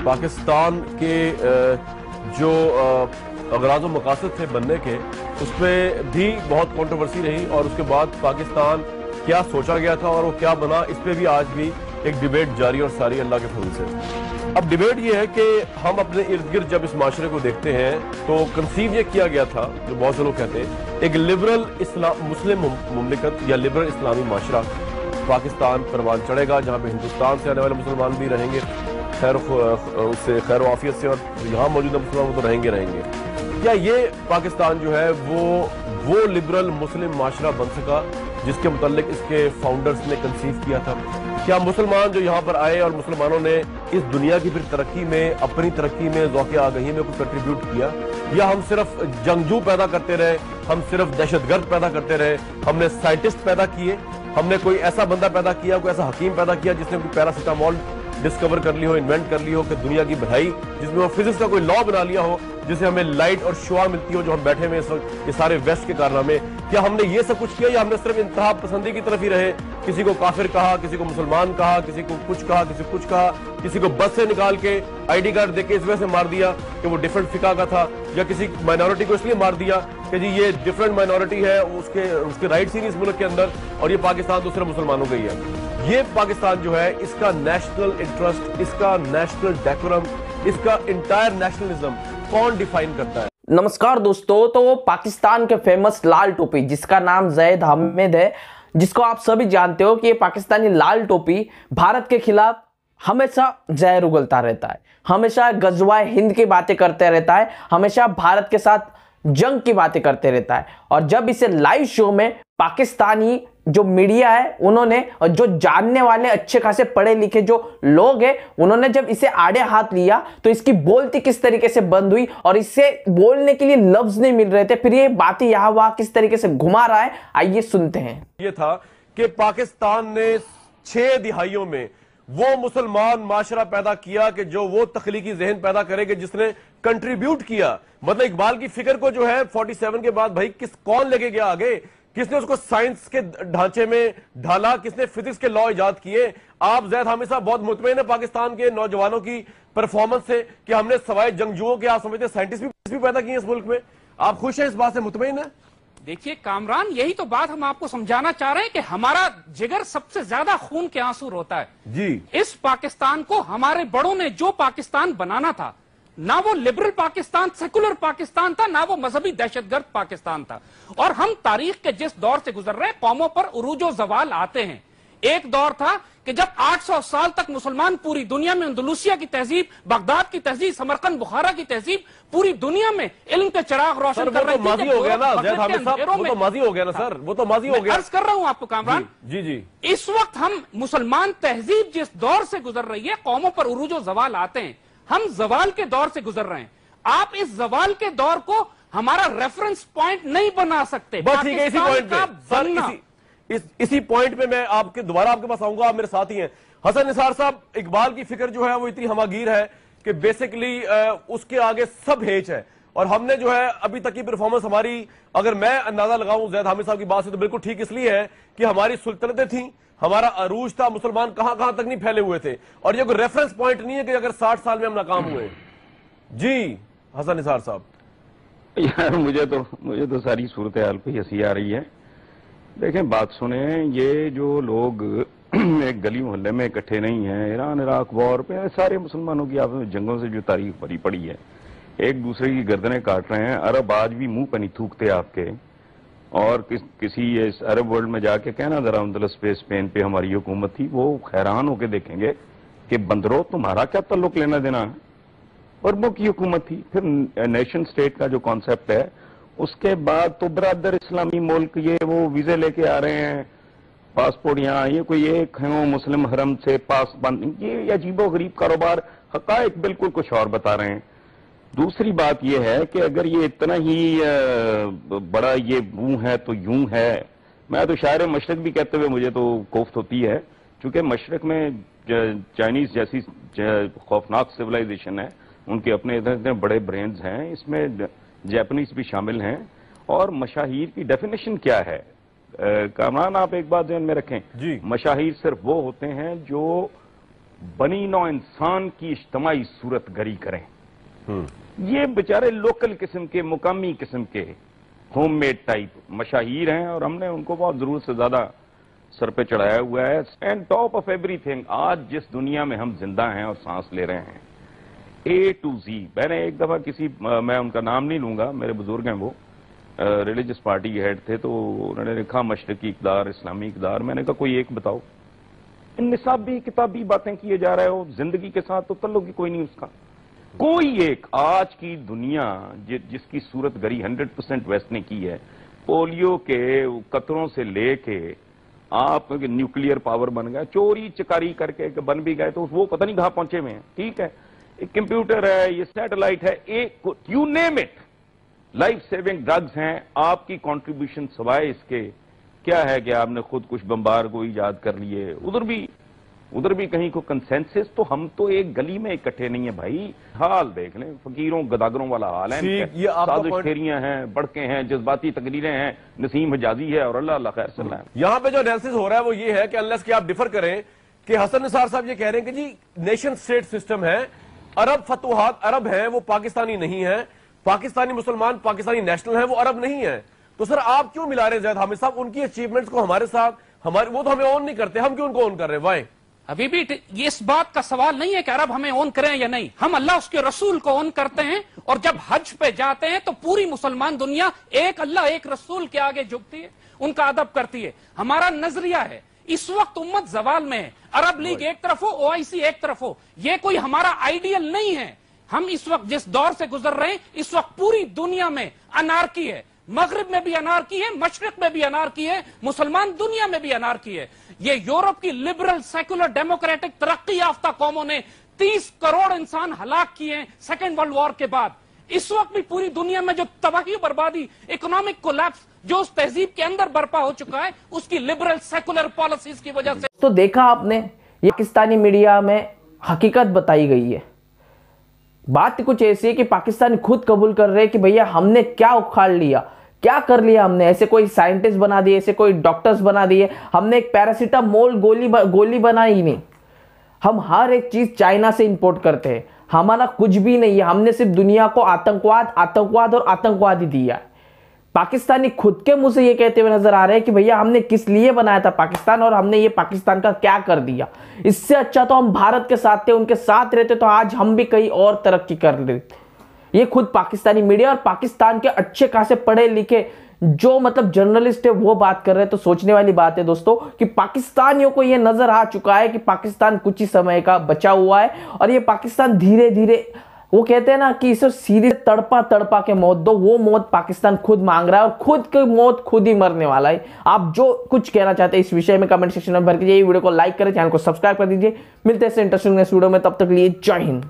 पाकिस्तान के जो अगराज़ व मकासद थे बनने के, उस पर भी बहुत कंट्रोवर्सी रही और उसके बाद पाकिस्तान क्या सोचा गया था और वो क्या बना, इस पे भी आज भी एक डिबेट जारी और सारी अल्लाह के फजल से। अब डिबेट ये है कि हम अपने इर्द गिर्द जब इस माशरे को देखते हैं तो कंसीव ये किया गया था, जो बहुत से लोग कहते हैं, एक लिबरल मुस्लिम मुमलिकत या लिबरल इस्लामी माशरा पाकिस्तान परवान चढ़ेगा, जहाँ पे हिंदुस्तान से आने वाले मुसलमान भी रहेंगे उससे खैर वाफियत से, और यहाँ मौजूदा मुसलमान तो रहेंगे। क्या ये पाकिस्तान जो है वो लिबरल मुस्लिम माशरा बन सका जिसके मुताल्लिक इसके फाउंडर्स ने कंसीव किया था? क्या मुसलमान जो यहाँ पर आए और मुसलमानों ने इस दुनिया की फिर तरक्की में, अपनी तरक्की में, ज़ौक़े आगही में कुछ कंट्रीब्यूट किया, या हम सिर्फ जंगजू पैदा करते रहे, हम सिर्फ दहशतगर्द पैदा करते रहे, हमने साइंटिस्ट पैदा किए, हमने कोई ऐसा बंदा पैदा किया, कोई ऐसा हकीम पैदा किया जिसने कोई पैरासिटामोल डिस्कवर कर ली हो, इन्वेंट कर ली हो कि दुनिया की भलाई, जिसमें वो फिजिक्स का कोई लॉ बना लिया हो जिससे हमें लाइट और शुआ मिलती हो, जो हम बैठे हुए इस वक्त ये सारे वेस्ट के कारनामे? क्या हमने ये सब कुछ किया या हमने सिर्फ इंतहा पसंदी की तरफ ही रहे? किसी को काफिर कहा, किसी को मुसलमान कहा, किसी को कुछ कहा, किसी को कुछ कहा, किसी को बस से निकाल के आईडी कार्ड देके इस वजह से मार दिया कि वो डिफरेंट फिका का था, या किसी माइनॉरिटी को इसलिए मार दिया कि जी ये डिफरेंट माइनॉरिटी है, उसके राइट्स ही नहीं इस मुल्क के अंदर, और ये पाकिस्तान तो सिर्फ मुसलमानों का ही है। ये पाकिस्तान जो है, इसका नेशनल इंटरेस्ट, इसका नेशनल डेकोरम, इसका इंटायर नेशनलिज्म कौन डिफाइन करता है? नमस्कार दोस्तों, तो पाकिस्तान के फेमस लाल टोपी जिसका नाम ज़ैद हामिद है, जिसको आप सभी जानते हो कि ये पाकिस्तानी लाल टोपी भारत के खिलाफ हमेशा जहर उगलता रहता है, हमेशा गजवा हिंद की बातें करते रहता है, हमेशा भारत के साथ जंग की बातें करते रहता है। और जब इसे लाइव शो में पाकिस्तानी जो मीडिया है उन्होंने, और जो जानने वाले अच्छे खासे पढ़े लिखे जो लोग हैं, उन्होंने जब इसे आड़े हाथ लिया तो इसकी बोलती किस तरीके से बंद हुई और इससे बोलने के लिए लफ्ज नहीं मिल रहे थे। फिर ये बातें यहाँ वहां किस तरीके से घुमा रहा है, आइए सुनते हैं। ये था कि पाकिस्तान ने 6 दिहाइयों में वो मुसलमान माशरा पैदा किया कि जो वो तख्लीकी जहन पैदा करेगा जिसने कंट्रीब्यूट किया। मतलब इकबाल की फिक्र को जो है 47 के बाद भाई कौन लेके गया आगे, किसने उसको साइंस के ढांचे में ढाला, किसने फिजिक्स के लॉ इजाद किए? आप ज़ैद हामिद साहब बहुत मुतमईन है पाकिस्तान के नौजवानों की परफॉर्मेंस से कि हमने सवाए जंगजुओं के, आप समझते साइंटिस्ट भी पैदा किए इस मुल्क में? आप खुश हैं इस बात से, मुतमईन है? देखिए कामरान, यही तो बात हम आपको समझाना चाह रहे हैं कि हमारा जिगर सबसे ज्यादा खून के आंसू रोता है जी। इस पाकिस्तान को हमारे बड़ों ने जो पाकिस्तान बनाना था, ना वो लिबरल पाकिस्तान, सेकुलर पाकिस्तान था, ना वो मजहबी दहशतगर्द पाकिस्तान था। और हम तारीख के जिस दौर से गुजर रहे हैं, कौमों पर उरूजो जवाल आते हैं। एक दौर था कि जब 800 साल तक मुसलमान पूरी दुनिया में अंदलूसिया की तहजीब, बगदाद की तहजीब, समरकंद, बुखारा की तहजीब पूरी दुनिया में इल्म के चिराग रोशन कर रही थी। माजी हो गया ना ज़ैद हामिद साहब, वो तो माजी हो गया ना सर, वो तो माजी हो गया। अर्ज कर रहा हूं आपको कामरान, जी। इस वक्त हम मुसलमान तहजीब जिस दौर से गुजर रही है, कौमों पर उरूजो जवाल आते हैं, हम जवाल के दौर से गुजर रहे हैं। आप इस जवाल के दौर को हमारा रेफरेंस पॉइंट नहीं बना सकते। बस ठीक है, इसी पॉइंट पे सर, इसी पॉइंट पे मैं दोबारा आपके पास आऊंगा, आप मेरे साथ ही हैं। हसन निसार साहब, इकबाल की फिक्र जो है वो इतनी हमागीर है कि बेसिकली उसके आगे सब हेच है, और हमने जो है अभी तक की परफॉर्मेंस हमारी, अगर मैं अंदाजा लगाऊं ज़ैद हामिद साहब की बात से, तो बिल्कुल ठीक इसलिए है कि हमारी सुल्तनतें थी, हमारा अरूज था, मुसलमान कहां तक नहीं फैले हुए थे, और ये कोई रेफरेंस पॉइंट नहीं है कि अगर 60 साल में हम नाकाम हुए। जी हसन निसार साहब। यार मुझे तो सारी सूरत हाल पे हंसी आ रही है। देखें, बात सुने, ये जो लोग एक गली मोहल्ले में इकट्ठे नहीं हैं, ईरान इराक वॉर पे सारे मुसलमानों की आपस में जंगों से जो तारीख भरी पड़ी है, एक दूसरे की गर्दनें काट रहे हैं। अरब आज भी मुंह पे नहीं थूकते आपके, और किसी इस अरब वर्ल्ड में जाके कहना जरा अंदलस पे, स्पेन पे हमारी हुकूमत थी, वो हैरान होके देखेंगे कि बंदरो तुम्हारा क्या ताल्लुक लेना देना है, अरबों की हुकूमत थी। फिर नेशन स्टेट का जो कॉन्सेप्ट है, उसके बाद तो बरादर इस्लामी मुल्क ये वो वीजे लेके आ रहे हैं, पासपोर्ट यहाँ, ये कोई एक है मुस्लिम हरम से पास बंद, ये अजीबो गरीब कारोबार, हकायक बिल्कुल कुछ और बता रहे हैं। दूसरी बात यह है कि अगर ये इतना ही बड़ा ये मुंह है तो यूं है, मैं तो शायर मशरक भी कहते हुए मुझे तो कोफ्त होती है, क्योंकि मशरक में चाइनीज जैसी खौफनाक सिविलाइजेशन है, उनके अपने इतने बड़े ब्रेन्स हैं, इसमें जापानीज भी शामिल हैं। और मशाहीर की डेफिनेशन क्या है कामरान, आप एक बात ध्यान में रखें जी। मशाहीर सिर्फ वो होते हैं जो बनी नौ इंसान की इज्तमाई सूरत गरी करें। ये बेचारे लोकल किस्म के, मुकामी किस्म के, होममेड टाइप मशाहीर हैं और हमने उनको बहुत जरूरत से ज्यादा सर पे चढ़ाया हुआ है। एंड टॉप ऑफ एवरीथिंग, आज जिस दुनिया में हम जिंदा हैं और सांस ले रहे हैं, A to Z। मैंने एक दफा किसी, मैं उनका नाम नहीं लूंगा, मेरे बुजुर्ग हैं वो, रिलीजियस पार्टी के हेड थे, तो उन्होंने लिखा मशरकी इक़दार, इस्लामी इक़दार। मैंने कहा कोई एक बताओ। इन निसाबी किताबी बातें किए जा रहे हो, जिंदगी के साथ तो तल्लुक ही कोई नहीं उसका। कोई एक आज की दुनिया जिसकी सूरत गरी 100% वेस्ट ने की है, पोलियो के कतरों से लेके आप न्यूक्लियर पावर बन गए, चोरी चकारी करके बन भी गए, तो वो पता नहीं कहां पहुंचे हुए हैं। ठीक है, एक कंप्यूटर है, ये सैटेलाइट है, एक you name it, life saving drugs हैं। आपकी कंट्रीब्यूशन सवाए इसके क्या है कि आपने खुद कुछ बम्बार को ईजाद कर लिए, उधर भी कहीं को कंसेंसस। तो हम तो एक गली में इकट्ठे नहीं है भाई। हाल देख लें, फकीरों गदागरों वाला हाल है। साजिशखेरियां हैं, बड़के हैं, जज्बाती तकरीरें हैं, नसीम हिजाजी है और अल्लाह खैर सलाम। यहां पे जो एनालिसिस हो रहा है वो ये है कि अनलेस कि आप डिफर करें कि हसन निसार साहब ये कह रहे हैं कि जी नेशन स्टेट सिस्टम है, अरब फतुहात अरब है, वो पाकिस्तानी नहीं है, पाकिस्तानी मुसलमान पाकिस्तानी नेशनल है, वो अरब नहीं है। तो सर आप क्यों मिला रहे हैं ज़ैद हामिद साहब उनकी अचीवमेंट्स को हमारे साथ? वो तो हमें ऑन नहीं करते, हम क्यों उनको ऑन कर रहे हैं? वाई? अभी भी ये इस बात का सवाल नहीं है कि अरब हमें ऑन करें या नहीं, हम अल्लाह उसके रसूल को ऑन करते हैं। और जब हज पे जाते हैं तो पूरी मुसलमान दुनिया एक अल्लाह एक रसूल के आगे झुकती है, उनका अदब करती है। हमारा नजरिया है इस वक्त उम्मत जवाल में है, अरब लीग एक तरफ हो, ओआईसी एक तरफ हो, ये कोई हमारा आइडियल नहीं है। हम इस वक्त जिस दौर से गुजर रहे हैं, इस वक्त पूरी दुनिया में अनारकी है, मगरिब में भी अनारकी है, मशरिक में भी अनारकी है, मुसलमान दुनिया में भी अनारकी है। ये यूरोप की लिबरल सेकुलर डेमोक्रेटिक तरक्की याफ्ता कौमों ने 30 करोड़ इंसान हलाक किए सेकेंड वर्ल्ड वॉर के बाद। इस वक्त भी पूरी दुनिया में जो तबाही बर्बादी, इकोनॉमिक कोलैप्स जो उस तहजीब के अंदर बर्पा हो चुका है, उसकी लिबरल सेकुलर पॉलिसीज की वजह से। तो देखा आपने, ये पाकिस्तानी मीडिया में हकीकत बताई गई है। बात कुछ ऐसी है कि पाकिस्तानी खुद कबूल कर रहे हैं कि भैया हमने क्या उखाड़ लिया, क्या कर लिया हमने। ऐसे कोई साइंटिस्ट बना दिए, ऐसे कोई डॉक्टर्स बना दिए, हमने एक पैरासीटामोल गोली बनाई नहीं। हम हर एक चीज चाइना से इंपोर्ट करते हैं, हमारा कुछ भी नहीं है। हमने सिर्फ दुनिया को आतंकवाद और आतंकवाद ही दिया है। पाकिस्तानी खुद के मुंह से ये कहते हुए नजर आ रहे हैं कि भैया हमने किस लिए बनाया था पाकिस्तान और हमने ये पाकिस्तान का क्या कर दिया। इससे अच्छा तो हम भारत के साथ थे, उनके साथ रहते तो आज हम भी कहीं और तरक्की कर लेते। ये खुद पाकिस्तानी मीडिया और पाकिस्तान के अच्छे खासे पढ़े लिखे जो मतलब जर्नलिस्ट है वो बात कर रहे हैं। तो सोचने वाली बात है दोस्तों कि पाकिस्तानियों को ये नजर आ चुका है कि पाकिस्तान कुछ ही समय का बचा हुआ है और ये पाकिस्तान धीरे धीरे, वो कहते हैं ना कि इसे सीधे तड़पा के मौत दो, वो मौत पाकिस्तान खुद मांग रहा है और खुद की मौत खुद ही मरने वाला है। आप जो कुछ कहना चाहते हैं इस विषय में कमेंट सेक्शन में भर के वीडियो को लाइक करें, चैनल को सब्सक्राइब कर दीजिए। मिलते हैं इंटरेस्टिंग नेक्स्ट वीडियो में, तब तक लिए जय हिंद।